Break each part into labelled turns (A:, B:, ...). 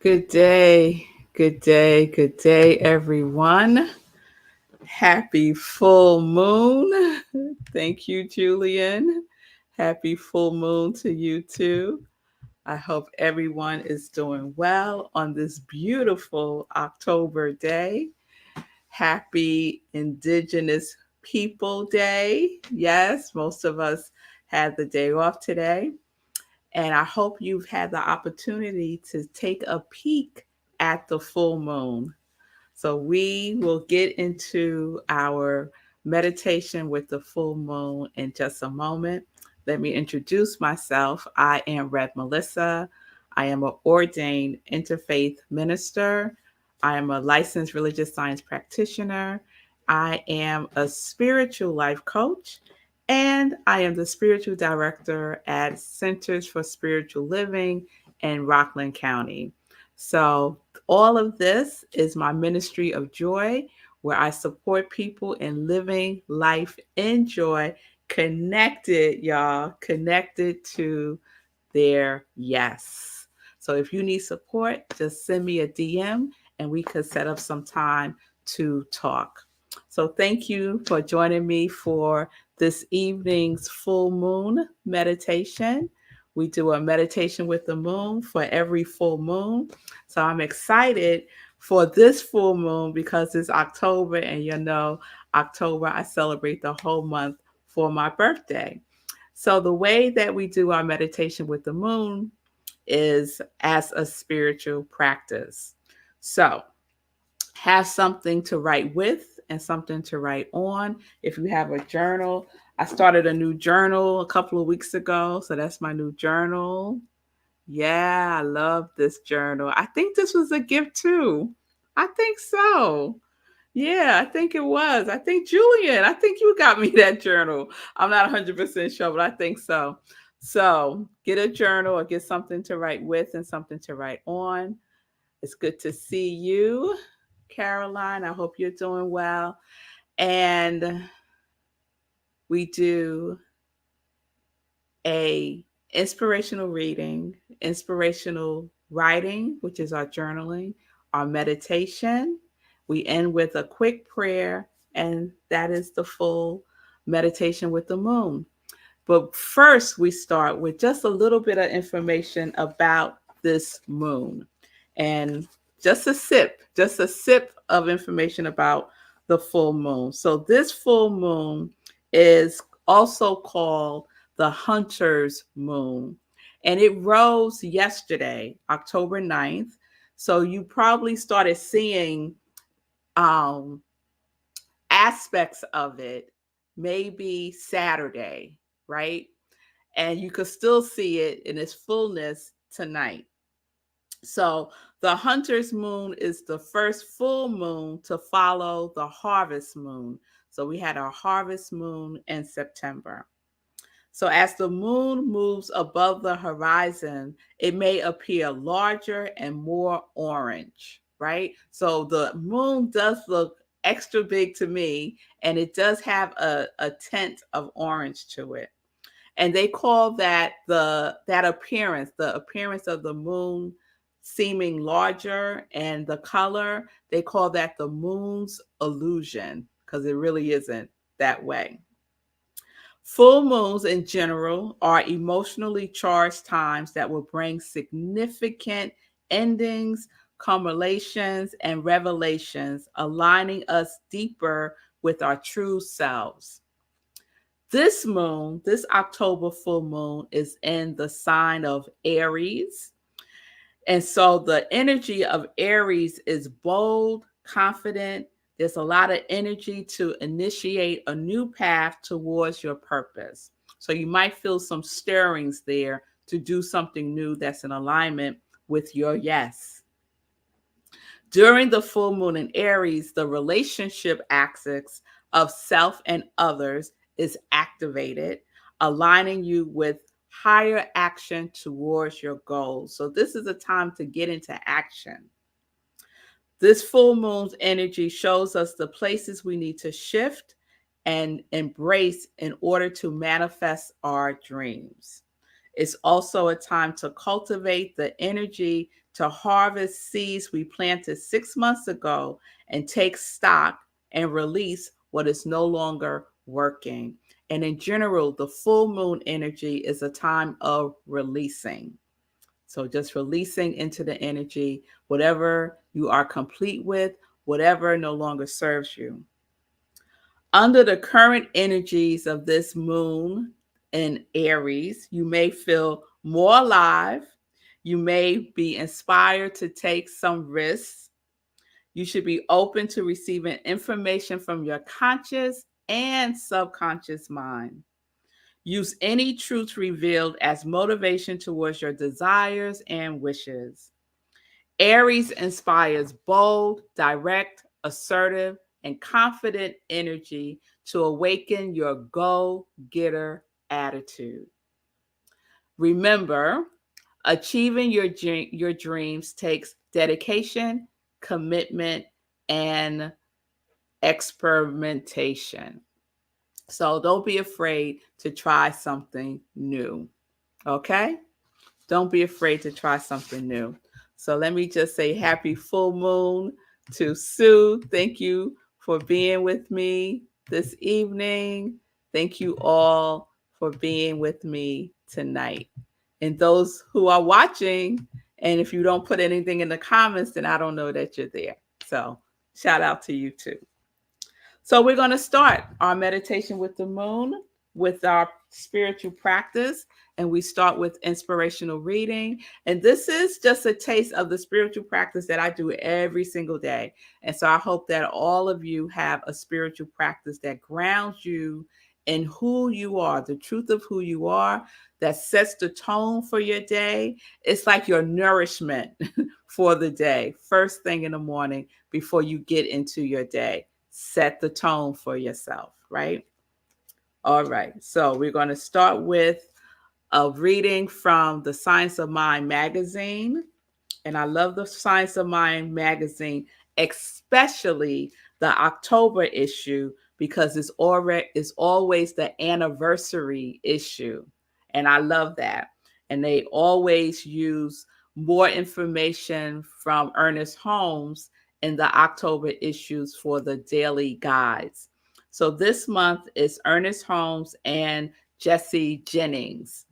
A: Good day, good day, good day, everyone. Happy full moon. Thank you, Julian. Happy full moon to you too. I hope everyone is doing well on this beautiful October day. Happy Indigenous People Day. Yes, most of us had the day off today. And I hope you've had the opportunity to take a peek at the full moon. So we will get into our meditation with the full moon in just a moment. Let me introduce myself. I am Rev Melissa. I am an ordained interfaith minister. I am a licensed religious science practitioner. I am a spiritual life coach. And I am the spiritual director at Centers for Spiritual Living in Rockland County. So, all of this is my ministry of joy, where I support people in living life in joy, connected, y'all, connected to their yes. So, if you need support, just send me a DM and we could set up some time to talk. So, thank you for joining me for this evening's full moon meditation. We do a meditation with the moon for every full moon. So I'm excited for this full moon because it's October, and October, I celebrate the whole month for my birthday. So the way that we do our meditation with the moon is as a spiritual practice. So have something to write with and something to write on. If you have a journal, I started a new journal a couple of weeks ago. So that's my new journal. Yeah, I love this journal. I think this was a gift too. I think so. Yeah, I think it was. I think Julian, I think you got me that journal. I'm not 100% sure, but I think so. So get a journal or get something to write with and something to write on. It's good to see you, Caroline. I hope you're doing well. And we do a inspirational reading, inspirational writing, which is our journaling, our meditation. We end with a quick prayer, and that is the full meditation with the moon. But first, we start with just a little bit of information about this moon and just a sip of information about the full moon. So, this full moon is also called the Hunter's Moon, and it rose yesterday, October 9th. So, you probably started seeing um, aspects of it maybe Saturday, right? And you could still see it in its fullness tonight. So the hunter's moon is the first full moon to follow the harvest moon. So we had our harvest moon in September. So as the moon moves above the horizon, it may appear larger and more orange, right? So the moon does look extra big to me, and it does have a tint of orange to it. And they call that the appearance of the moon seeming larger and the color, they call that the moon's illusion because it really isn't that way. Full moons in general are emotionally charged times that will bring significant endings, culminations, and revelations, aligning us deeper with our true selves. This moon, this October full moon, is in the sign of Aries. And so the energy of Aries is bold, confident. There's a lot of energy to initiate a new path towards your purpose. So you might feel some stirrings there to do something new that's in alignment with your yes. During the full moon in Aries, the relationship axis of self and others is activated, aligning you with higher action towards your goals. So, this is a time to get into action. This full moon's energy shows us the places we need to shift and embrace in order to manifest our dreams. It's also a time to cultivate the energy to harvest seeds we planted 6 months ago and take stock and release what is no longer working. And in general, the full moon energy is a time of releasing. So just releasing into the energy, whatever you are complete with, whatever no longer serves you. Under the current energies of this moon in Aries, you may feel more alive. You may be inspired to take some risks. You should be open to receiving information from your conscious and subconscious mind. Use any truth revealed as motivation towards your desires and wishes. Aries inspires bold, direct, assertive, and confident energy to awaken your go-getter attitude. Remember, achieving your dreams takes dedication, commitment, and experimentation. So don't be afraid to try something new. Okay? Don't be afraid to try something new. So let me just say happy full moon to Sue. Thank you for being with me this evening. Thank you all for being with me tonight. And those who are watching, and if you don't put anything in the comments, then I don't know that you're there. So shout out to you too. So we're going to start our meditation with the moon with our spiritual practice. And we start with inspirational reading. And this is just a taste of the spiritual practice that I do every single day. And so I hope that all of you have a spiritual practice that grounds you in who you are, the truth of who you are, that sets the tone for your day. It's like your nourishment for the day, first thing in the morning before you get into your day. Set the tone for yourself, right? All right. So we're going to start with a reading from the Science of Mind magazine. And I love the Science of Mind magazine, especially the October issue, because it's always the anniversary issue. And I love that. And they always use more information from Ernest Holmes in the October issues for the daily guides. So this month is Ernest Holmes and Jesse Jennings.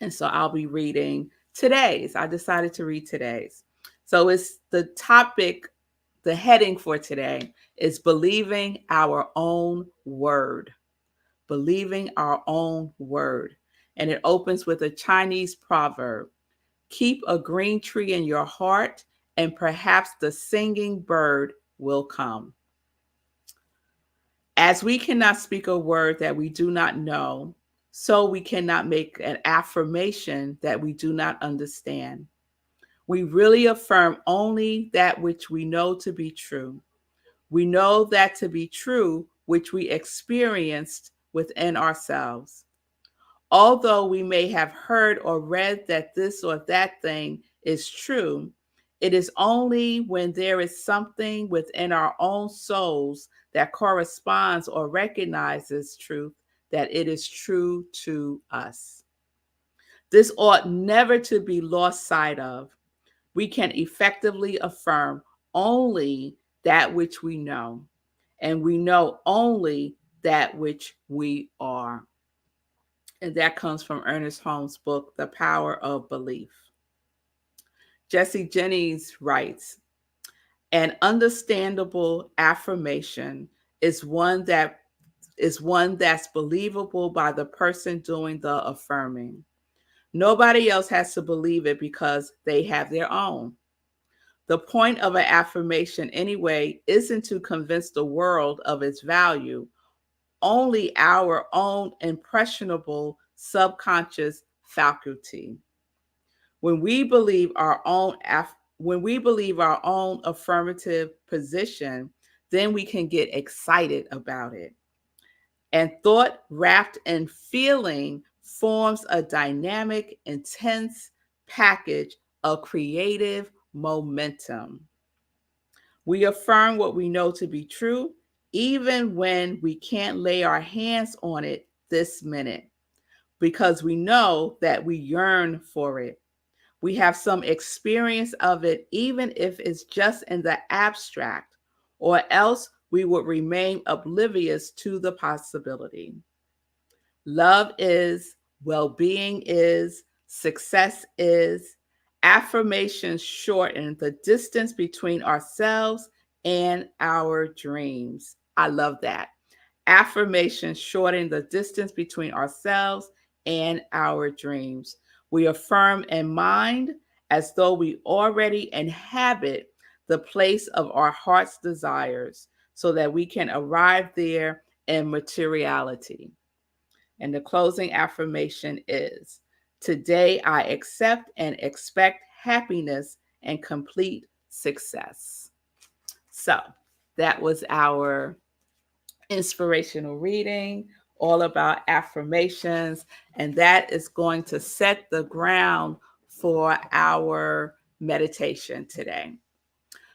A: And so I'll be reading today's. I decided to read today's. So it's the topic, the heading for today is believing our own word. Believing our own word. And it opens with a Chinese proverb. Keep a green tree in your heart, and perhaps the singing bird will come. As we cannot speak a word that we do not know, so we cannot make an affirmation that we do not understand. We really affirm only that which we know to be true. We know that to be true, which we experienced within ourselves. Although we may have heard or read that this or that thing is true, it is only when there is something within our own souls that corresponds or recognizes truth that it is true to us. This ought never to be lost sight of. We can effectively affirm only that which we know, and we know only that which we are. And that comes from Ernest Holmes' book, The Power of Belief. Jesse Jennings writes, an understandable affirmation is one that's believable by the person doing the affirming. Nobody else has to believe it because they have their own. The point of an affirmation, anyway, isn't to convince the world of its value, only our own impressionable subconscious faculty. When we believe our own affirmative position, then we can get excited about it. And thought wrapped in feeling forms a dynamic, intense package of creative momentum. We affirm what we know to be true, even when we can't lay our hands on it this minute. because we know that we yearn for it. We have some experience of it, even if it's just in the abstract, or else we would remain oblivious to the possibility. Love is, well being is, success is. Affirmations shorten the distance between ourselves and our dreams. I love that. Affirmations shorten the distance between ourselves and our dreams. We affirm in mind as though we already inhabit the place of our heart's desires so that we can arrive there in materiality. And the closing affirmation is: today I accept and expect happiness and complete success. So that was our inspirational reading, all about affirmations. And that is going to set the ground for our meditation today.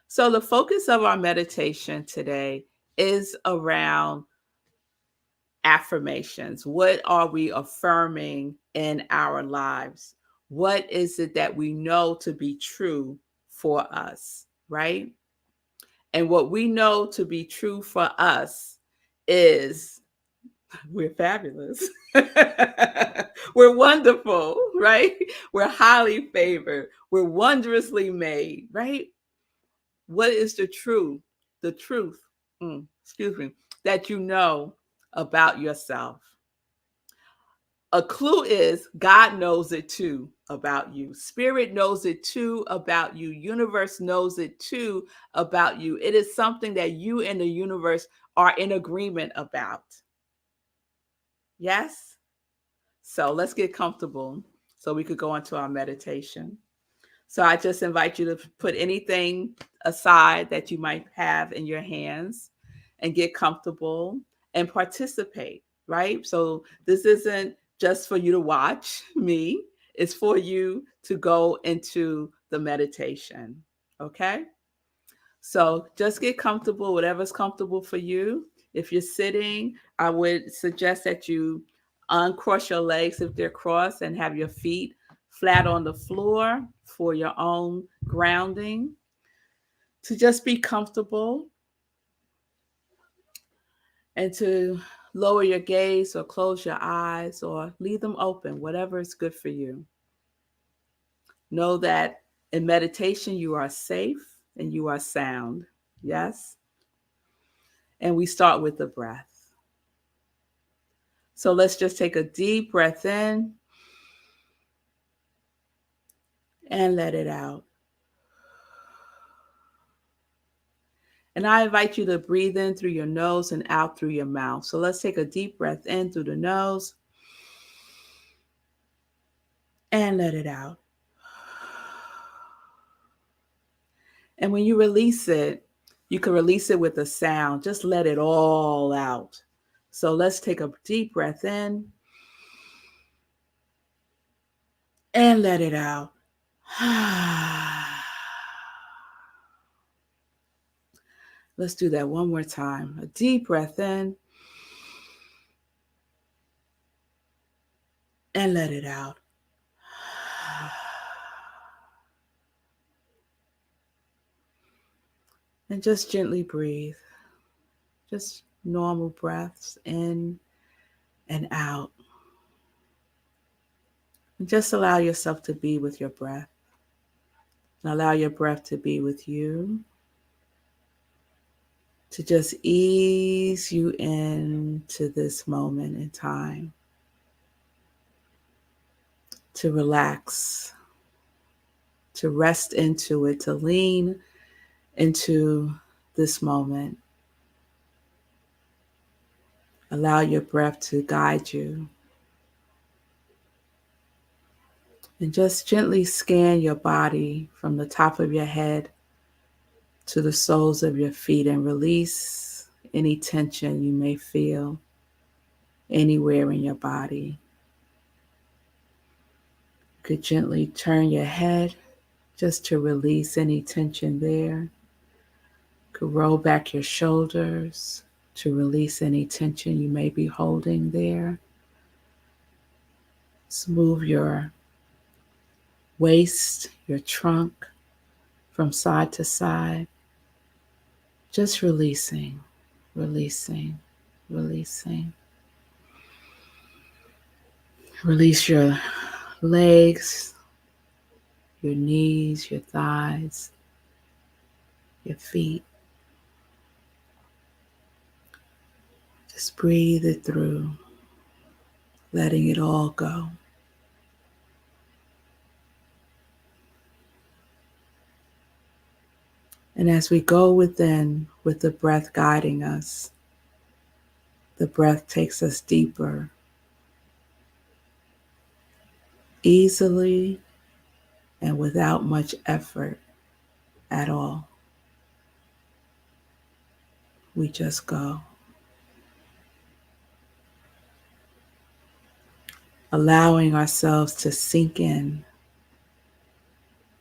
A: So the focus of our meditation today is around affirmations. What are we affirming in our lives? What is it that we know to be true for us, right? And what we know to be true for us is we're fabulous. We're wonderful, right? We're highly favored. We're wondrously made, right? What is the truth? The truth, excuse me, that you know about yourself. A clue is God knows it too about you. Spirit knows it too about you. Universe knows it too about you. It is something that you and the universe are in agreement about. Yes? So let's get comfortable so we could go into our meditation. So I just invite you to put anything aside that you might have in your hands and get comfortable and participate, right? So this isn't just for you to watch me, it's for you to go into the meditation, okay? So just get comfortable, whatever's comfortable for you. If you're sitting, I would suggest that you uncross your legs if they're crossed and have your feet flat on the floor for your own grounding. To just be comfortable and to lower your gaze or close your eyes or leave them open, whatever is good for you. Know that in meditation you are safe and you are sound. Yes? And we start with the breath. So let's just take a deep breath in and let it out. And I invite you to breathe in through your nose and out through your mouth. So let's take a deep breath in through the nose and let it out. And when you release it, you can release it with a sound. Just let it all out. So let's take a deep breath in and let it out. Let's do that one more time. A deep breath in and let it out. And just gently breathe. Just normal breaths in and out. And just allow yourself to be with your breath. And allow your breath to be with you. To just ease you into this moment in time. To relax. To rest into it. To lean into this moment. Allow your breath to guide you. And just gently scan your body from the top of your head to the soles of your feet and release any tension you may feel anywhere in your body. You could gently turn your head just to release any tension there. You could roll back your shoulders to release any tension you may be holding there. Move your waist, your trunk from side to side, just releasing, releasing, releasing. Release your legs, your knees, your thighs, your feet. Just breathe it through, letting it all go. And as we go within with the breath guiding us, the breath takes us deeper, easily and without much effort at all. We just go, allowing ourselves to sink in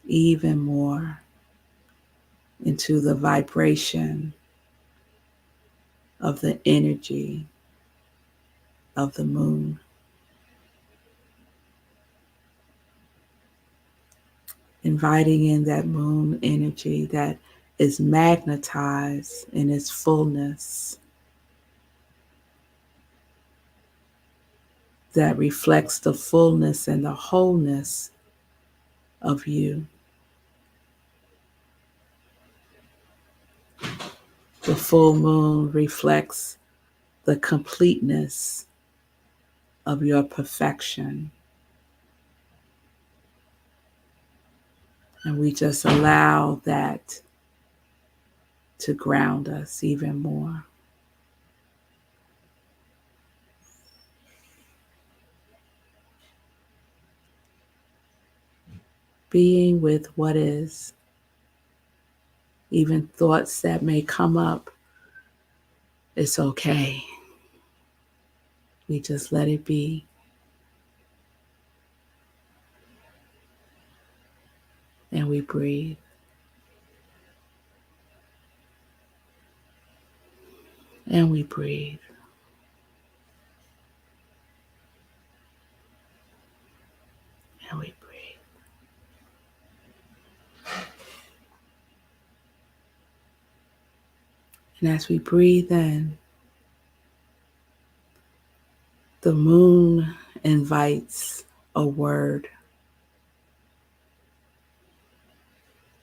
A: even more into the vibration of the energy of the moon. Inviting in that moon energy that is magnetized in its fullness, that reflects the fullness and the wholeness of you. The full moon reflects the completeness of your perfection. And we just allow that to ground us even more. Being with what is, even thoughts that may come up, it's okay. We just let it be. And we breathe. And we breathe. And we breathe. And as we breathe in, the moon invites a word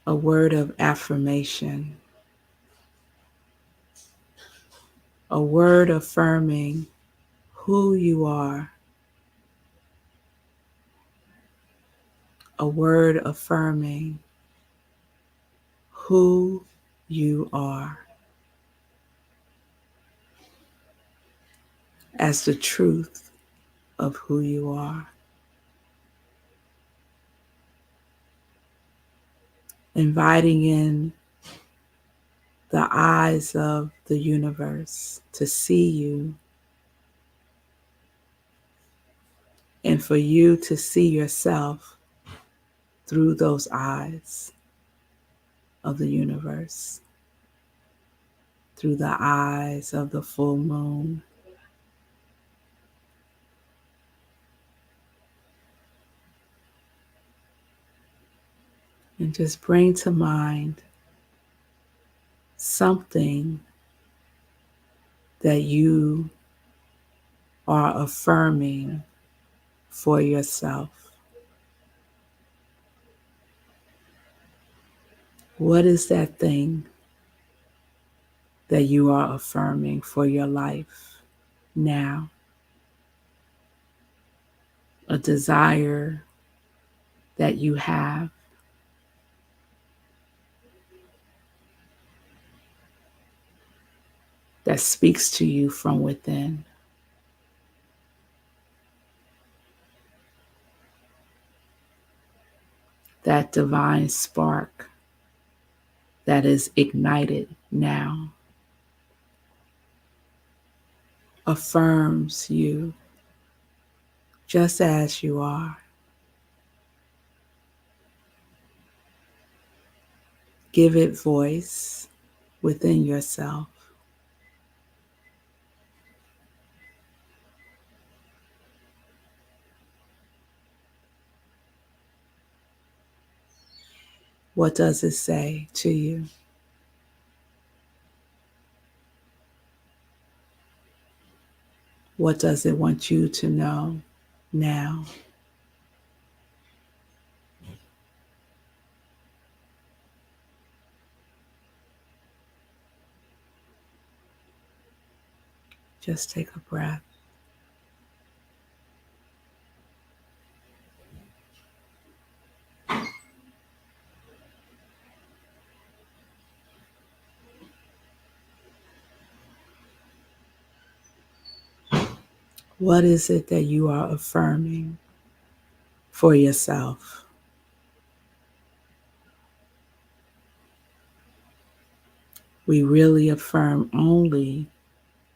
A: of affirmation, a word affirming who you are, a word affirming who you are as the truth of who you are. Inviting in the eyes of the universe to see you and for you to see yourself through those eyes of the universe, through the eyes of the full moon. And just bring to mind something that you are affirming for yourself. What is that thing that you are affirming for your life now? A desire that you have, that speaks to you from within. That divine spark that is ignited now affirms you just as you are. Give it voice within yourself. What does it say to you? What does it want you to know now? Just take a breath. What is it that you are affirming for yourself? We really affirm only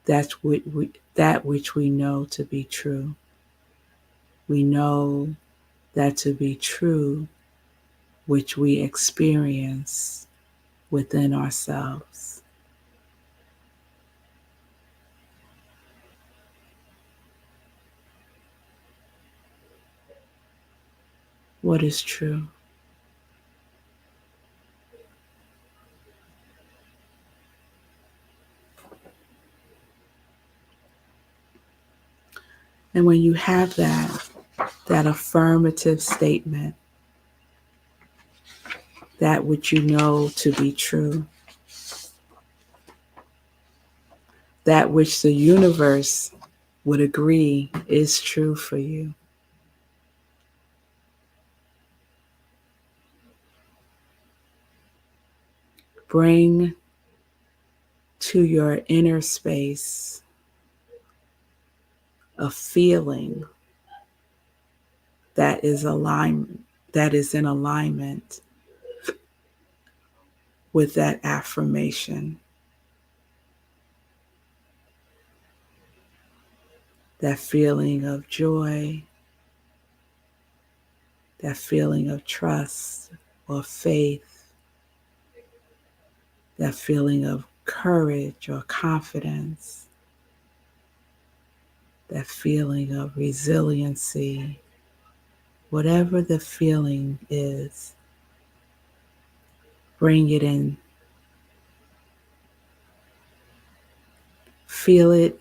A: that which we know to be true. We know that to be true, which we experience within ourselves. What is true? And when you have that affirmative statement, that which you know to be true, that which the universe would agree is true for you, bring to your inner space a feeling that is in alignment with that affirmation. That feeling of joy, that feeling of trust or faith, that feeling of courage or confidence, that feeling of resiliency, whatever the feeling is, bring it in. Feel it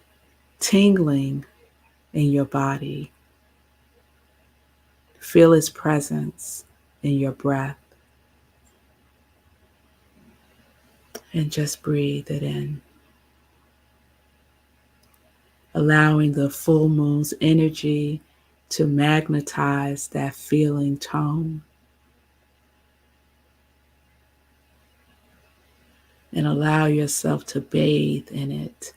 A: tingling in your body. Feel its presence in your breath. And just breathe it in. Allowing the full moon's energy to magnetize that feeling tone. And allow yourself to bathe in it.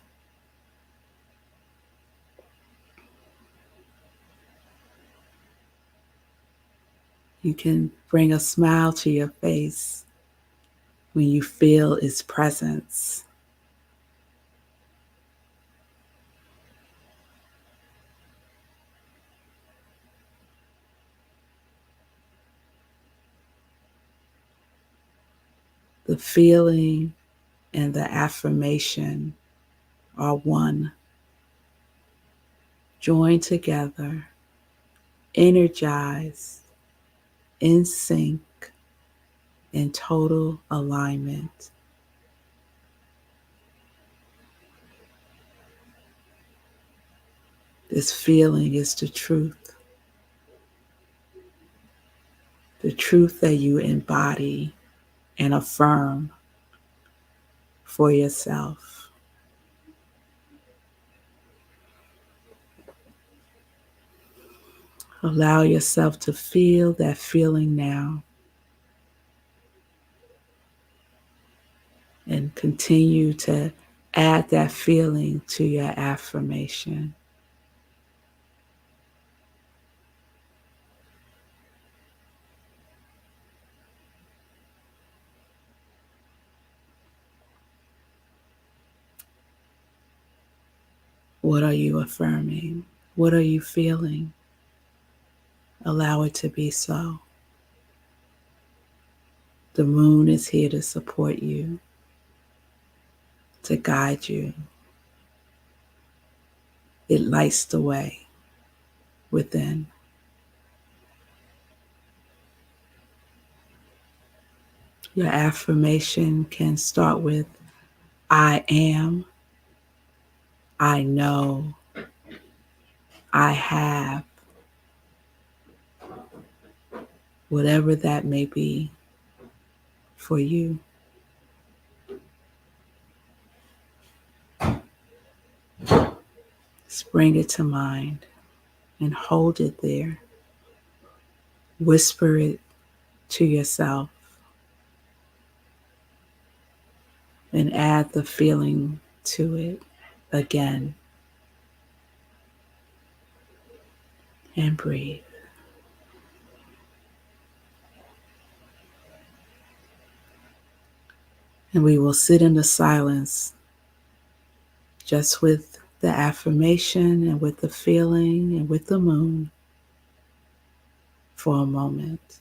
A: You can bring a smile to your face when you feel its presence. The feeling and the affirmation are one, joined together, energized, in sync, in total alignment. This feeling is the truth that you embody and affirm for yourself. Allow yourself to feel that feeling now and continue to add that feeling to your affirmation. What are you affirming? What are you feeling? Allow it to be so. The moon is here to support you, to guide you. It lights the way within. Your affirmation can start with I am, I know, I have, whatever that may be for you. Just bring it to mind and hold it there. Whisper it to yourself and add the feeling to it again and breathe. And we will sit in the silence just with the affirmation and with the feeling and with the moon for a moment.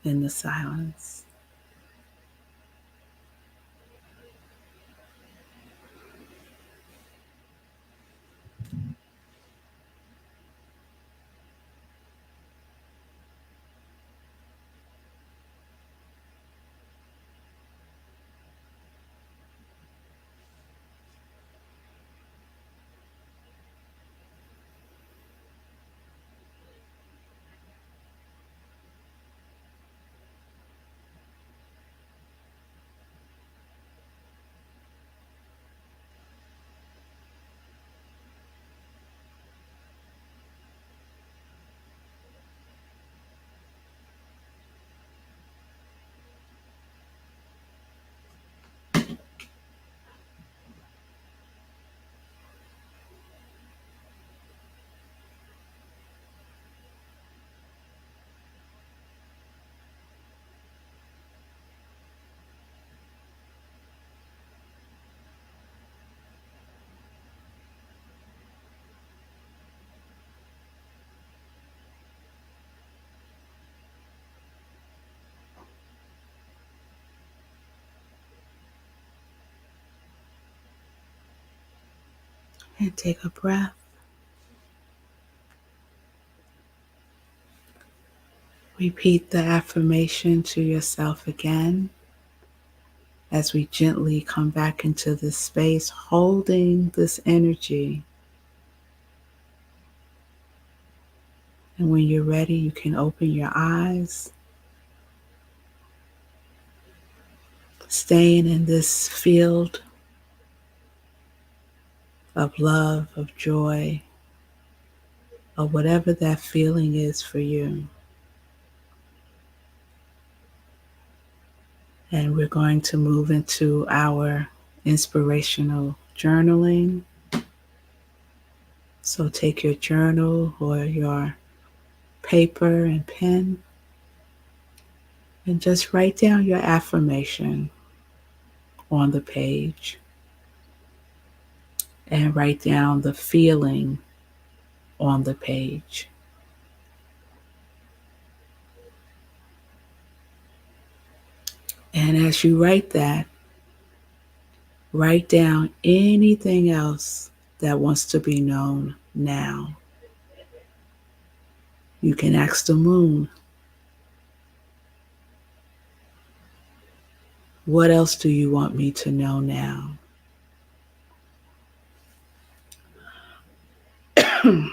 A: In the silence. And take a breath. Repeat the affirmation to yourself again as we gently come back into this space, holding this energy. And when you're ready, you can open your eyes, staying in this field of love, of joy, of whatever that feeling is for you. And we're going to move into our inspirational journaling. So take your journal or your paper and pen and just write down your affirmation on the page and write down the feeling on the page. And as you write that, write down anything else that wants to be known now. You can ask the moon, what else do you want me to know now? And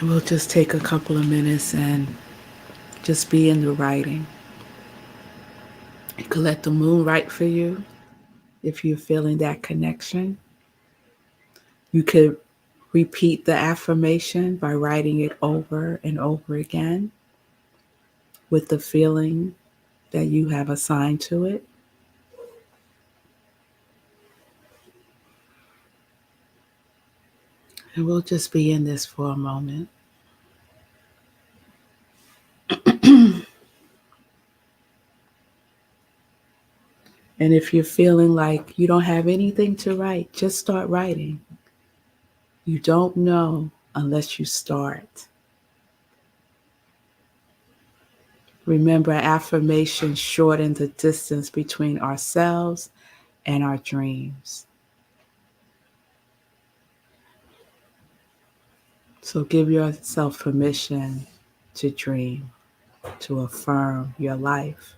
A: we'll just take a couple of minutes and just be in the writing. You can let the moon write for you if you're feeling that connection. You could repeat the affirmation by writing it over and over again with the feeling that you have assigned to it. And we'll just be in this for a moment. And if you're feeling like you don't have anything to write, just start writing. You don't know unless you start. Remember, affirmations shorten the distance between ourselves and our dreams. So give yourself permission to dream, to affirm your life.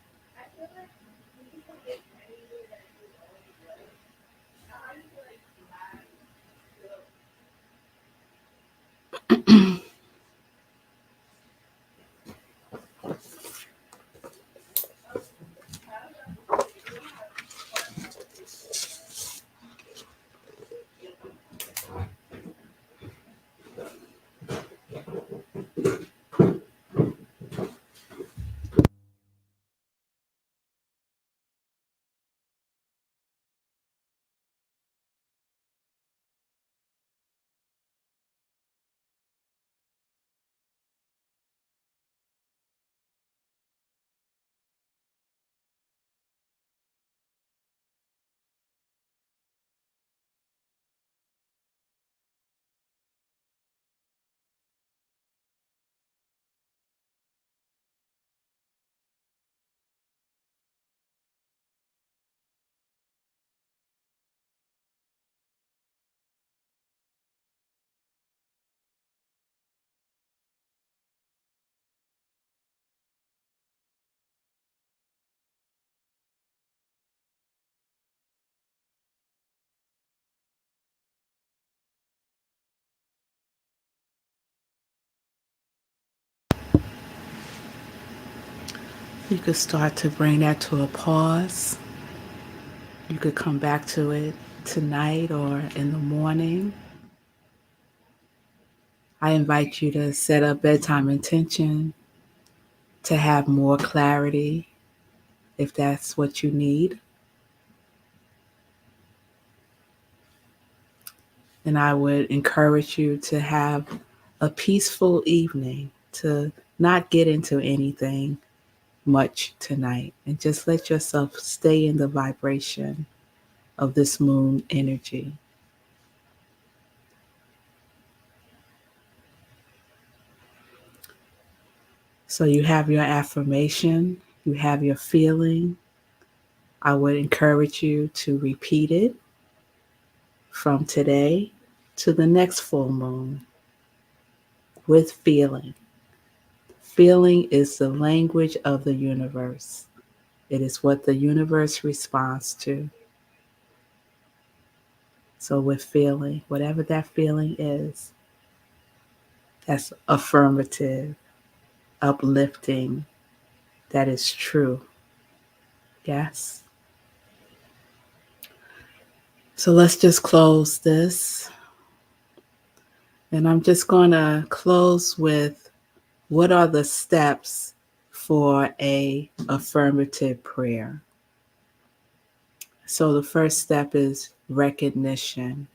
A: You could start to bring that to a pause. You could come back to it tonight or in the morning. I invite you to set a bedtime intention to have more clarity if that's what you need. And I would encourage you to have a peaceful evening, to not get into anything much tonight, and just let yourself stay in the vibration of this moon energy. So you have your affirmation, you have your feeling. I would encourage you to repeat it from today to the next full moon with feeling. Feeling is the language of the universe. It is what the universe responds to. So with feeling, whatever that feeling is, that's affirmative, uplifting, that is true. Yes? So let's just close this. And I'm just going to close with what are the steps for a affirmative prayer. So the first step is recognition.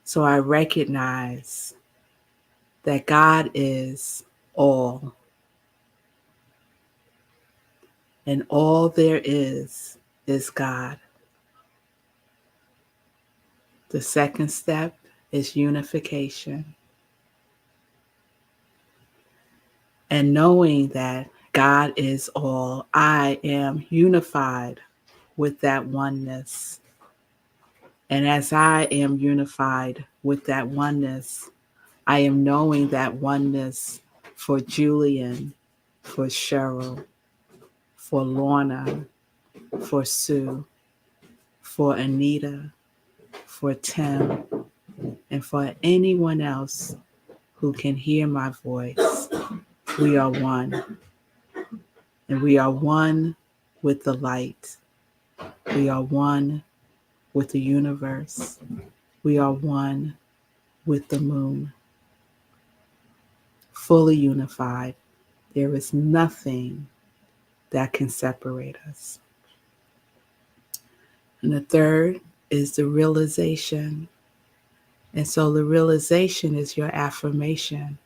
A: So I recognize that God is all, and all there is God. The second step is unification. And knowing that God is all, I am unified with that oneness. And as I am unified with that oneness, I am knowing that oneness for Julian, for Cheryl, for Lorna, for Sue, for Anita, for Tim, and for anyone else who can hear my voice. We are one. And we are one with the light. We are one with the universe. We are one with the moon. Fully unified. There is nothing that can separate us. And the third is the realization. And so the realization is your affirmation.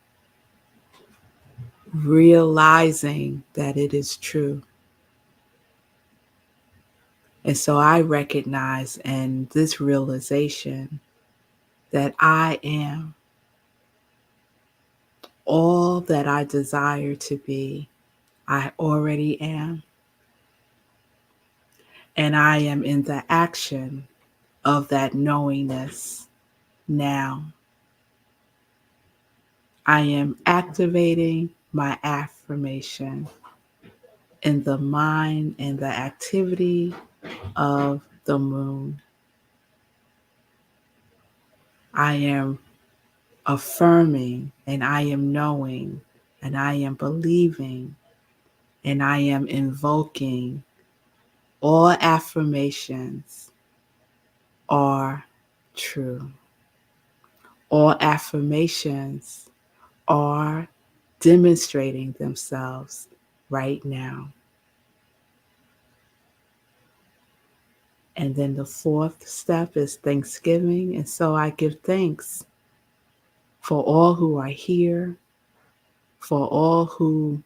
A: Realizing that it is true. And so I recognize in this realization that I am all that I desire to be. I already am. And I am in the action of that knowingness now. I am activating my affirmation in the mind and the activity of the moon. I am affirming and I am knowing and I am believing and I am invoking all affirmations are true. All affirmations are demonstrating themselves right now. And then the fourth step is Thanksgiving. And so I give thanks for all who are here, for all who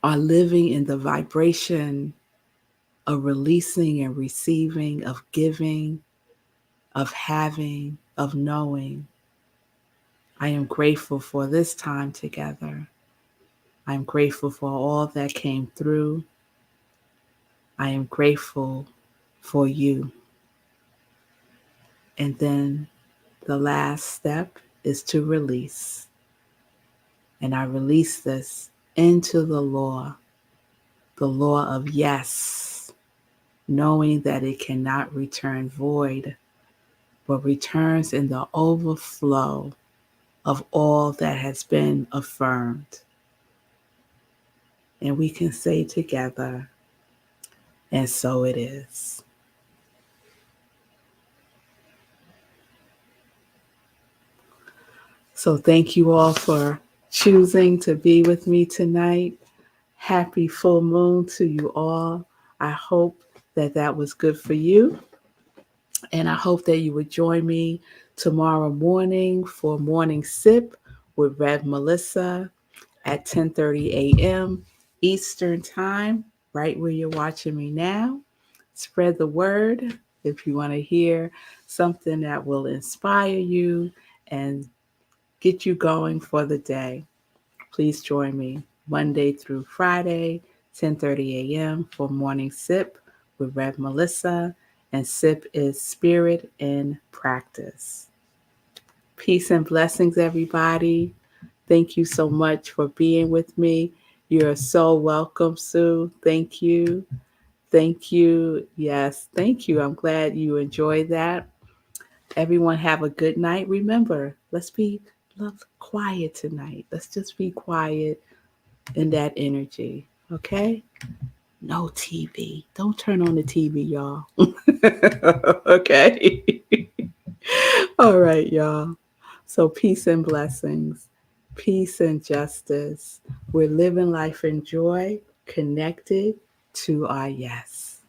A: are living in the vibration of releasing and receiving, of giving, of having, of knowing. I am grateful for this time together. I'm grateful for all that came through. I am grateful for you. And then the last step is to release. And I release this into the law of yes, knowing that it cannot return void, but returns in the overflow of all that has been affirmed. And we can say together, and so it is. So thank you all for choosing to be with me tonight. Happy full moon to you all. I hope that that was good for you. And I hope that you would join me tomorrow morning for Morning Sip with Rev Melissa at 10:30 a.m. Eastern Time, right where you're watching me now. Spread the word if you want to hear something that will inspire you and get you going for the day. Please join me Monday through Friday, 10:30 a.m. for Morning Sip with Rev Melissa. And SIP is Spirit in Practice. Peace and blessings, everybody. Thank you so much for being with me. You're so welcome, Sue. Thank you. Thank you. Yes, thank you. I'm glad you enjoyed that. Everyone have a good night. Remember, let's be quiet tonight. Let's just be quiet in that energy. Okay? No TV. Don't turn on the TV, y'all. Okay? All right, y'all. So peace and blessings. Peace and justice. We're living life in joy, connected to our yes.